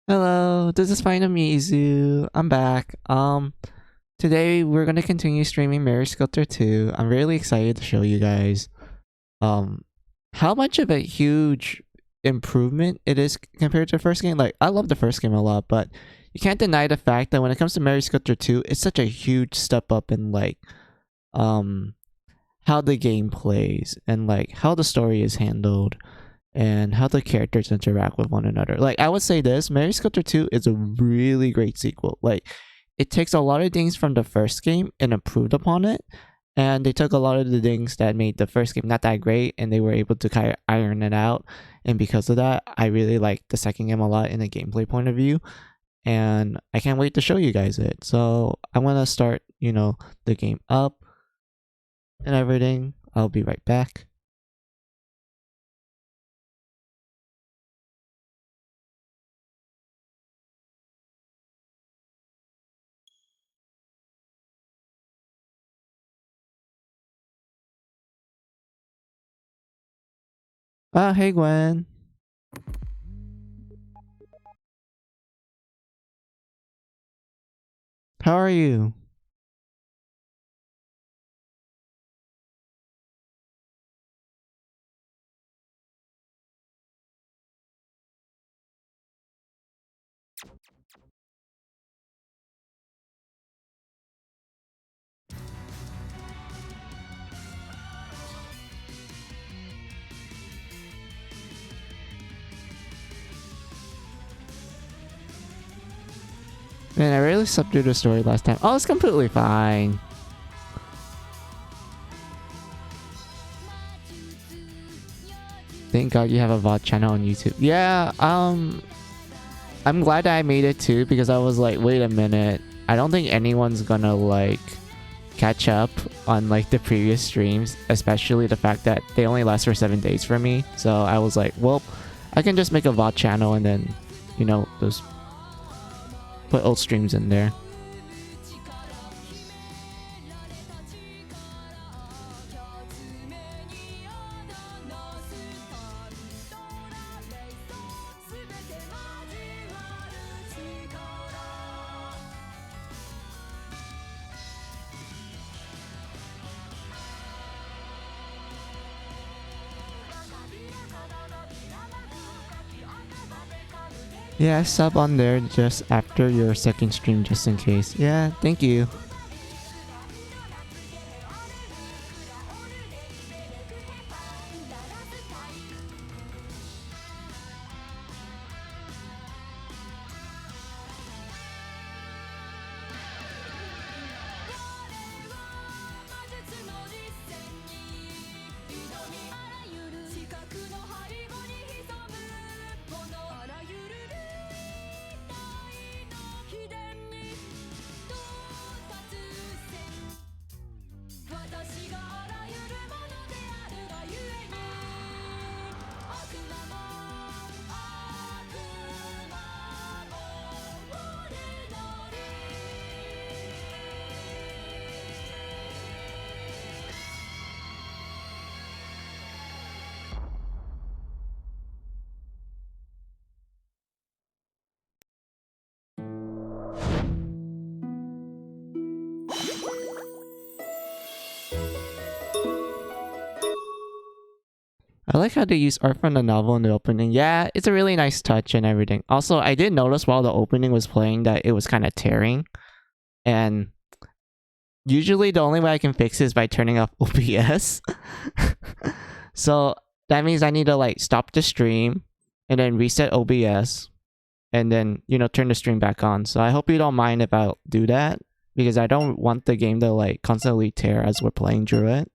Hello, this is Finamizu. I'm back. Today we're gonna continue streaming Mary Sculptor 2. I'm really excited to show you guys um how much of a huge improvement it is compared to the first game. Like, I love the first game a lot, but you can't deny the fact that when it comes to Mary Sculptor 2, it's such a huge step up in um how the game plays and like how the story is handled and how the characters interact with one another. Like, I would say this, Mary Sculptor 2 is a really great sequel. Like, it takes a lot of things from the first game and improved upon it. And they took a lot of the things that made the first game not that great and they were able to kind of iron it out. And because of that, I really like the second game a lot in a gameplay point of view. And I can't wait to show you guys it. So I'm gonna start, the game up and everything. I'll be right back. Hey Gwen. How are you? Man, I really slept through the story last time. Oh, it's completely fine. Thank God you have a VOD channel on YouTube. Yeah, I'm glad that I made it too, because I was like, wait a minute. I don't think anyone's gonna like catch up on like the previous streams, especially the fact that they only last for 7 days for me. So I was like, well, I can just make a VOD channel and then, just put old streams in there. Yeah, sub on there just after your second stream just in case. Yeah, thank you. I like how they use art from the novel in the opening. Yeah, it's a really nice touch and everything. Also, I did notice while the opening was playing that it was kind of tearing. And usually the only way I can fix it is by turning off OBS. So that means I need to like stop the stream and then reset OBS and then, turn the stream back on. So I hope you don't mind if I do that, because I don't want the game to like constantly tear as we're playing through it.